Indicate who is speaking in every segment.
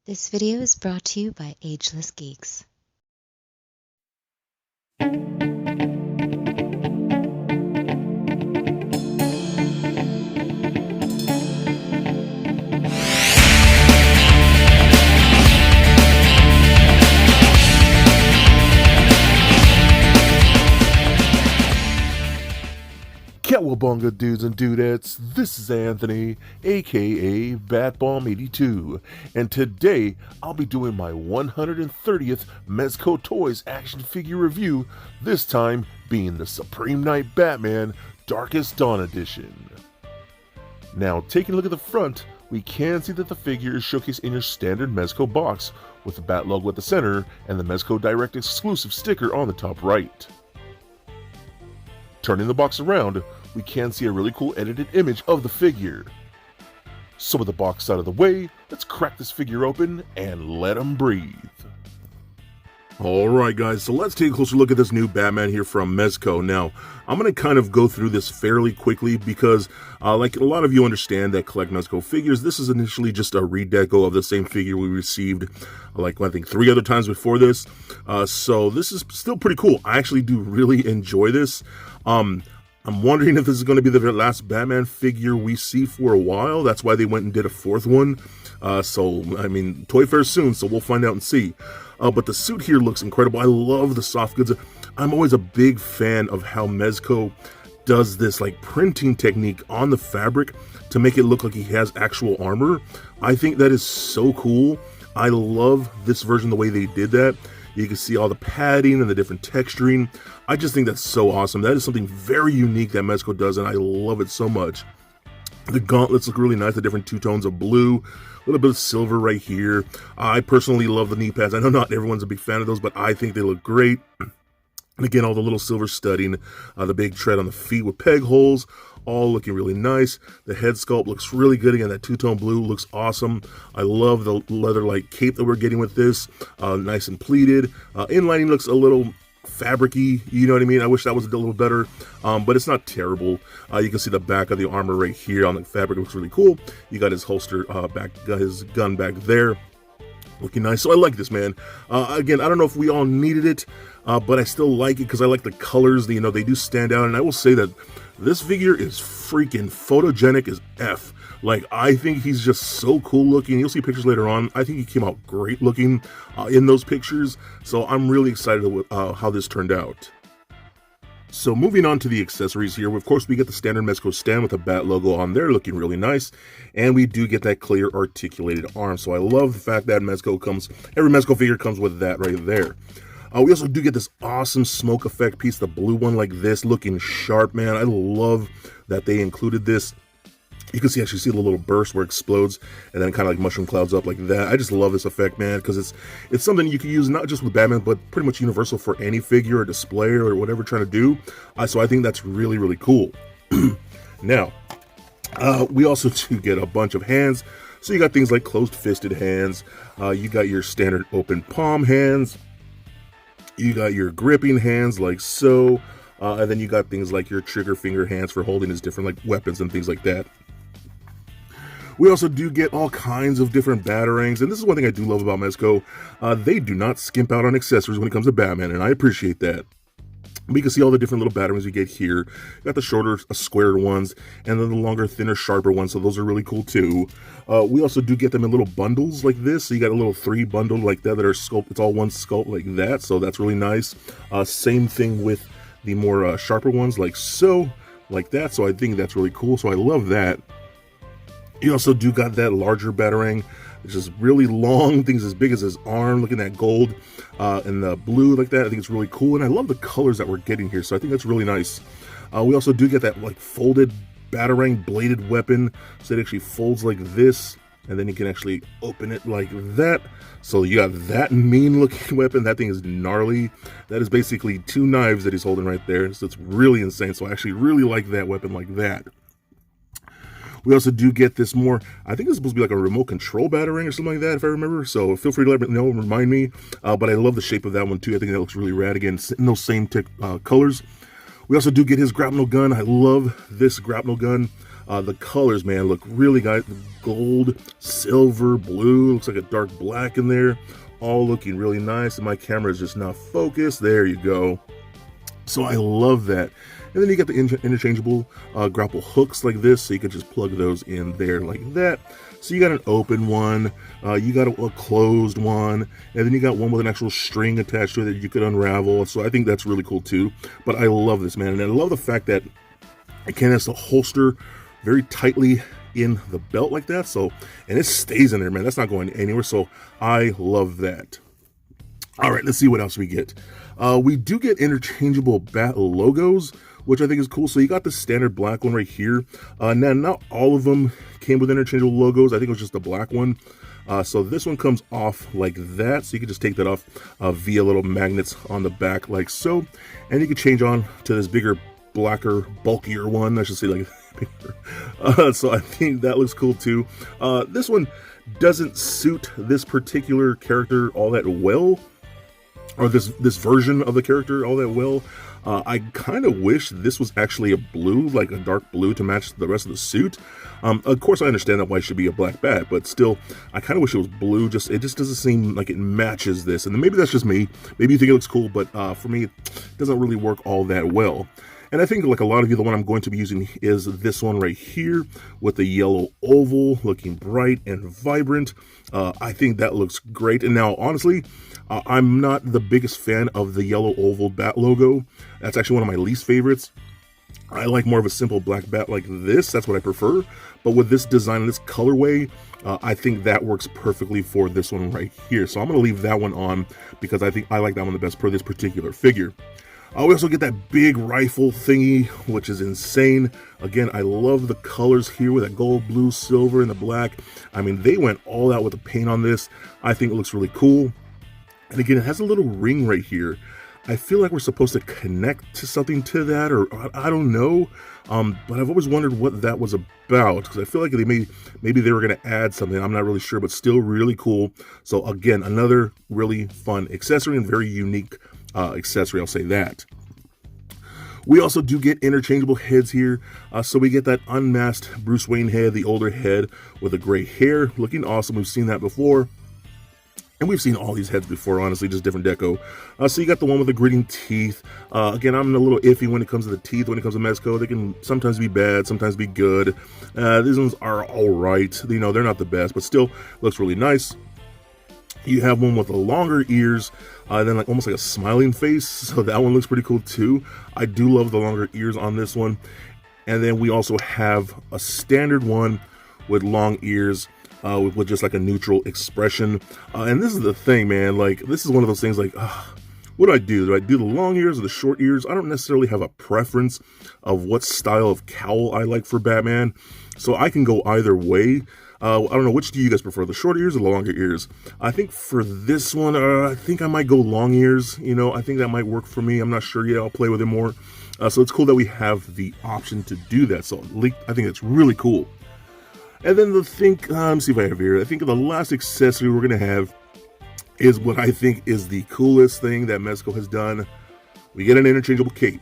Speaker 1: This video is brought to you by Ageless Geeks.
Speaker 2: Cowabunga dudes and dudettes, this is Anthony, aka Batbomb82, and today I'll be doing my 130th Mezco Toyz action figure review, this time being the Supreme Knight Batman Darkest Dawn Edition. Now, taking a look at the front, we can see that the figure is showcased in your standard Mezco box, with the Bat logo at the center and the Mezco Direct exclusive sticker on the top right. Turning the box around, we can see a really cool edited image of the figure. So with the box out of the way, let's crack this figure open and let him breathe. Alright guys, so let's take a closer look at this new Batman here from Mezco. Now, I'm going to kind of go through this fairly quickly because, like a lot of you understand that collect Mezco figures, this is initially just a redeco of the same figure we received, like I think 3 other times before this. So this is still pretty cool. I actually do really enjoy this. I'm wondering if this is going to be the last Batman figure we see for a while. That's why they went and did a 4th one. So, I mean, Toy Fair soon, so we'll find out and see. But the suit here looks incredible. I love the soft goods. I'm always a big fan of how Mezco does this like printing technique on the fabric to make it look like he has actual armor. I think that is so cool. I love this version, the way they did that. You can see all the padding and the different texturing. I just think that's so awesome. That is something very unique that Mezco does, and I love it so much. The gauntlets look really nice, the different 2 tones of blue, a little bit of silver right here. I personally love the knee pads. I know not everyone's a big fan of those, but I think they look great. And again, all the little silver studding, the big tread on the feet with peg holes, all looking really nice. The head sculpt looks really good. Again, that 2-tone blue looks awesome. I love the leather-like cape that we're getting with this, nice and pleated. Inlining looks a little fabric-y, you know what I mean? I wish that was a little better, but it's not terrible. You can see the back of the armor right here on the fabric. It looks really cool. You got his holster back, got his gun back there. Looking nice. So I like this, man. Again, I don't know if we all needed it, but I still like it because I like the colors. They do stand out. And I will say that this figure is freaking photogenic as F. Like, I think he's just so cool looking. You'll see pictures later on. I think he came out great looking in those pictures. So I'm really excited with how this turned out. So moving on to the accessories here, of course we get the standard Mezco stand with the Bat logo on there, looking really nice, and we do get that clear articulated arm. So I love the fact that every Mezco figure comes with that right there. We also do get this awesome smoke effect piece, the blue one like this, looking sharp, man. I love that they included this. You can actually see the little burst where it explodes and then kind of like mushroom clouds up like that. I just love this effect, man, because it's something you can use not just with Batman, but pretty much universal for any figure or display or whatever you're trying to do. So I think that's really, really cool. Now, we also do get a bunch of hands. So you got things like closed-fisted hands. You got your standard open palm hands. You got your gripping hands like so. And then you got things like your trigger finger hands for holding his different like weapons and things like that. We also do get all kinds of different batarangs, and this is one thing I do love about Mezco. They do not skimp out on accessories when it comes to Batman, and I appreciate that. We can see all the different little batarangs we get here. You got the shorter, squared ones, and then the longer, thinner, sharper ones, so those are really cool too. We also do get them in little bundles like this, so you got a little 3 bundle like that are sculpted. It's all one sculpt like that, so that's really nice. Same thing with the more sharper ones like so, like that, so I think that's really cool, so I love that. You also do got that larger batarang, which is really long, things as big as his arm. Look at that gold and the blue like that. I think it's really cool, and I love the colors that we're getting here, so I think that's really nice. We also do get that like folded batarang bladed weapon, so it actually folds like this, and then you can actually open it like that. So you got that mean looking weapon. That thing is gnarly. That is basically 2 knives that he's holding right there, so it's really insane. So I actually really like that weapon like that. We also do get this more, I think it's supposed to be like a remote control batarang or something like that, if I remember. So feel free to let me know and remind me. But I love the shape of that one too. I think that looks really rad. Again, in those same colors. We also do get his grapnel gun. I love this grapnel gun. The colors, man, look really good. Gold, silver, blue, looks like a dark black in there, all looking really nice. And my camera is just not focused. There you go. So I love that. And then you got the interchangeable grapple hooks like this, so you can just plug those in there like that. So you got an open one, you got a closed one, and then you got one with an actual string attached to it that you could unravel. So I think that's really cool too. But I love this, man, and I love the fact that it can have the holster very tightly in the belt like that. So, and it stays in there, man. That's not going anywhere. So I love that. All right, let's see what else we get. We do get interchangeable bat logos, which I think is cool. So you got the standard black one right here. Now, not all of them came with interchangeable logos. I think it was just the black one. So this one comes off like that. So you can just take that off via little magnets on the back like so. And you can change on to this bigger, blacker, bulkier one. I should say like bigger. So I think that looks cool too. This one doesn't suit this particular character all that well, or this version of the character all that well. I kind of wish this was actually a blue, like a dark blue, to match the rest of the suit. Of course, I understand that why it should be a black bat, but still, I kind of wish it was blue. It just doesn't seem like it matches this. And maybe that's just me. Maybe you think it looks cool, but for me, it doesn't really work all that well. And I think, like a lot of you, the one I'm going to be using is this one right here with the yellow oval, looking bright and vibrant. I think that looks great. And now, honestly, I'm not the biggest fan of the yellow oval bat logo. That's actually one of my least favorites. I like more of a simple black bat like this. That's what I prefer. But with this design and this colorway, I think that works perfectly for this one right here. So I'm going to leave that one on because I think I like that one the best for this particular figure. We also get that big rifle thingy, which is insane. Again, I love the colors here with that gold, blue, silver, and the black. I mean, they went all out with the paint on this. I think it looks really cool. And again, it has a little ring right here. I feel like we're supposed to connect to something to that, or I don't know. But I've always wondered what that was about, because I feel like maybe they were going to add something. I'm not really sure, but still really cool. So again, another really fun accessory and very unique accessory, I'll say that. We also do get interchangeable heads here. So we get that unmasked Bruce Wayne head, the older head with the gray hair, looking awesome. We've seen that before. And we've seen all these heads before, honestly, just different deco. So you got the one with the gritting teeth. Again, I'm a little iffy when it comes to the teeth, when it comes to Mezco. They can sometimes be bad, sometimes be good. These ones are all right. You know, they're not the best, but still looks really nice. You have one with the longer ears, then like almost like a smiling face. So that one looks pretty cool too. I do love the longer ears on this one. And then we also have a standard one with long ears, with just like a neutral expression. And this is the thing, man, like this is one of those things like, what do I do? Do I do the long ears or the short ears? I don't necessarily have a preference of what style of cowl I like for Batman. So I can go either way. I don't know, which do you guys prefer, the short ears or the longer ears? I think for this one, I think I might go long ears. You know, I think that might work for me. I'm not sure yet. I'll play with it more. So it's cool that we have the option to do that. So I think it's really cool. And then let me see if I have here. I think the last accessory we're going to have is what I think is the coolest thing that Mezco has done. We get an interchangeable cape.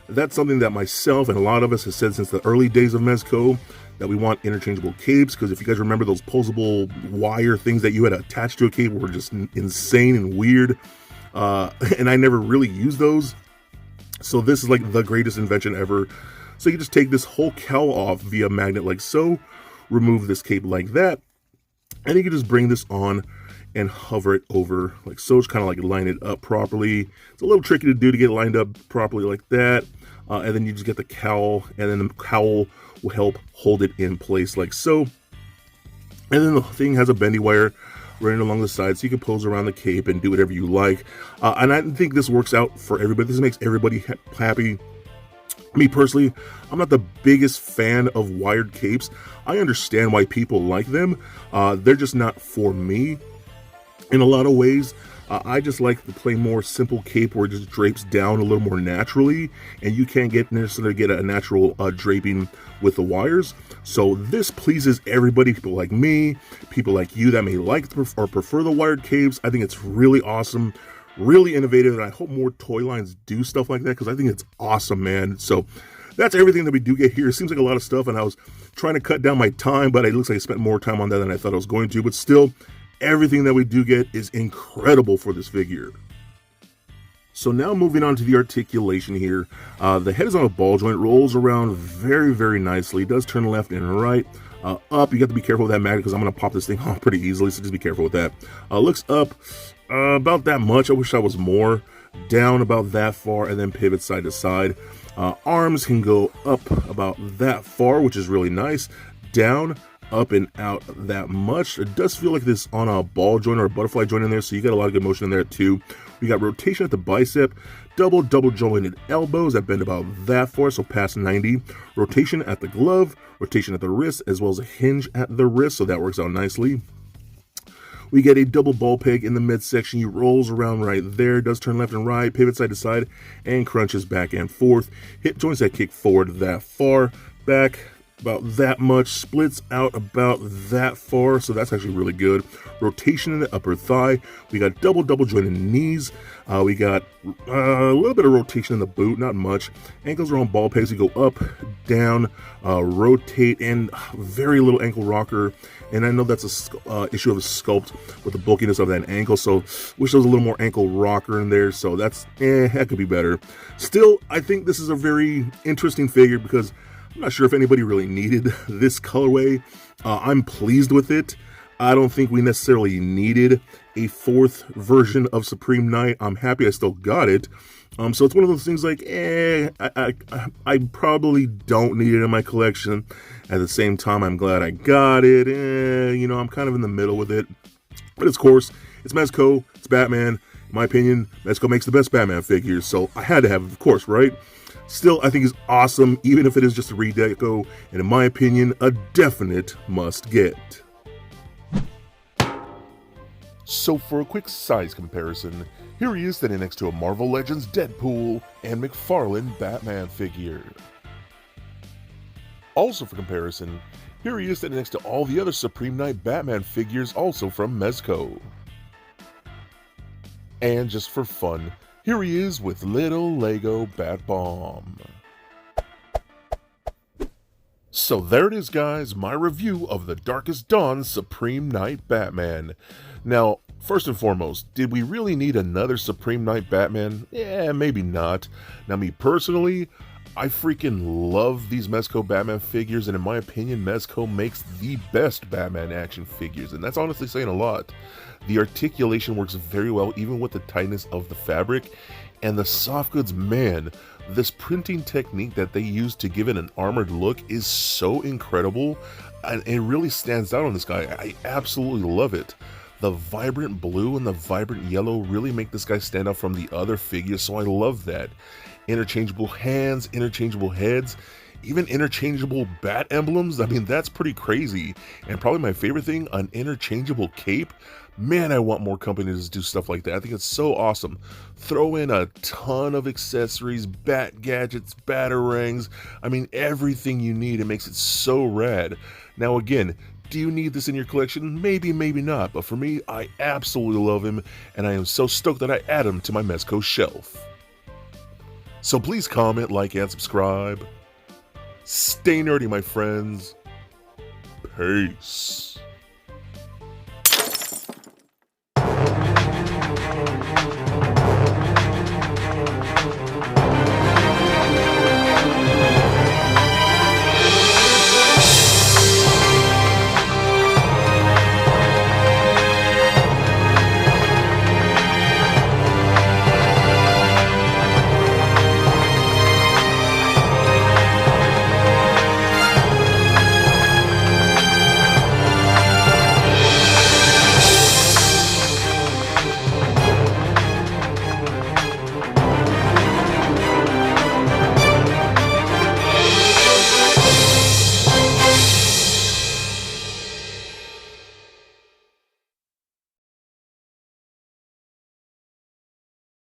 Speaker 2: That's something that myself and a lot of us have said since the early days of Mezco, that we want interchangeable capes, because if you guys remember those posable wire things that you had attached to a cape were just insane and weird, and I never really used those. So this is like the greatest invention ever. So you can just take this whole cowl off via magnet like so, remove this cape like that, and you can just bring this on and hover it over like so. It's kind of like line it up properly. It's a little tricky to do to get it lined up properly like that. And then you just get the cowl, and then the cowl will help hold it in place like so. And then the thing has a bendy wire running along the side, so you can pose around the cape and do whatever you like. And I think this works out for everybody. This makes everybody happy. Me personally, I'm not the biggest fan of wired capes. I understand why people like them. They're just not for me in a lot of ways. I just like to play more simple cape where it just drapes down a little more naturally, and you can't necessarily get a natural draping with the wires. So this pleases everybody, people like me, people like you that may like or prefer the wired capes. I think it's really awesome, really innovative, and I hope more toy lines do stuff like that, because I think it's awesome, man. So that's everything that we do get here. It seems like a lot of stuff, and I was trying to cut down my time, but it looks like I spent more time on that than I thought I was going to. But still, everything that we do get is incredible for this figure. So now moving on to the articulation here. The head is on a ball joint, rolls around very, very nicely. It does turn left and right. Up, you got to be careful with that magnet because I'm going to pop this thing off pretty easily, so just be careful with that. Looks up about that much. I wish I was more. Down about that far, and then pivot side to side. Arms can go up about that far, which is really nice. Down, up, and out that much. It does feel like this on a ball joint or a butterfly joint in there, so you got a lot of good motion in there too. We got rotation at the bicep, double jointed elbows that bend about that far, so past 90. Rotation at the glove, rotation at the wrist, as well as a hinge at the wrist, so that works out nicely. We get a double ball peg in the midsection. He rolls around right there, does turn left and right, pivot side to side, and crunches back and forth. Hip joints that kick forward that far, back about that much, splits out about that far, so that's actually really good. Rotation in the upper thigh. We got double jointed knees. We got a little bit of rotation in the boot, not much. Ankles are on ball pegs. We go up, down, rotate, and very little ankle rocker. And I know that's a issue of a sculpt with the bulkiness of that ankle, so wish there was a little more ankle rocker in there, so that's, that could be better. Still, I think this is a very interesting figure because I'm not sure if anybody really needed this colorway. I'm pleased with it. I don't think we necessarily needed a fourth version of Supreme Knight. I'm happy I still got it. So it's one of those things like, I probably don't need it in my collection. At the same time, I'm glad I got it. You know, I'm kind of in the middle with it. But of course, it's Mezco, it's Batman. In my opinion, Mezco makes the best Batman figures, so I had to have it, of course, right? Still, I think it's awesome, even if it is just a redeco, and in my opinion, a definite must get. So for a quick size comparison, here he is standing next to a Marvel Legends Deadpool and McFarlane Batman figure. Also for comparison, here he is standing next to all the other Supreme Knight Batman figures also from Mezco. And just for fun, here he is with little Lego Bat Bomb. So there it is, guys, my review of the Darkest Dawn Supreme Knight Batman. Now, first and foremost, did we really need another Supreme Knight Batman? Yeah, maybe not. Now, me personally, I freaking love these Mezco Batman figures, and in my opinion, Mezco makes the best Batman action figures, and that's honestly saying a lot. The articulation works very well, even with the tightness of the fabric, and the soft goods, man, this printing technique that they use to give it an armored look is so incredible, and it really stands out on this guy. I absolutely love it. The vibrant blue and the vibrant yellow really make this guy stand out from the other figures, so I love that. Interchangeable hands, interchangeable heads, even interchangeable bat emblems. I mean, that's pretty crazy. And probably my favorite thing, an interchangeable cape. Man, I want more companies to do stuff like that. I think it's so awesome. Throw in a ton of accessories, bat gadgets, batarangs. I mean, everything you need. It makes it so rad. Now again, do you need this in your collection? Maybe, maybe not. But for me, I absolutely love him. And I am so stoked that I add him to my Mezco shelf. So please comment, like, and subscribe. Stay nerdy, my friends. Peace.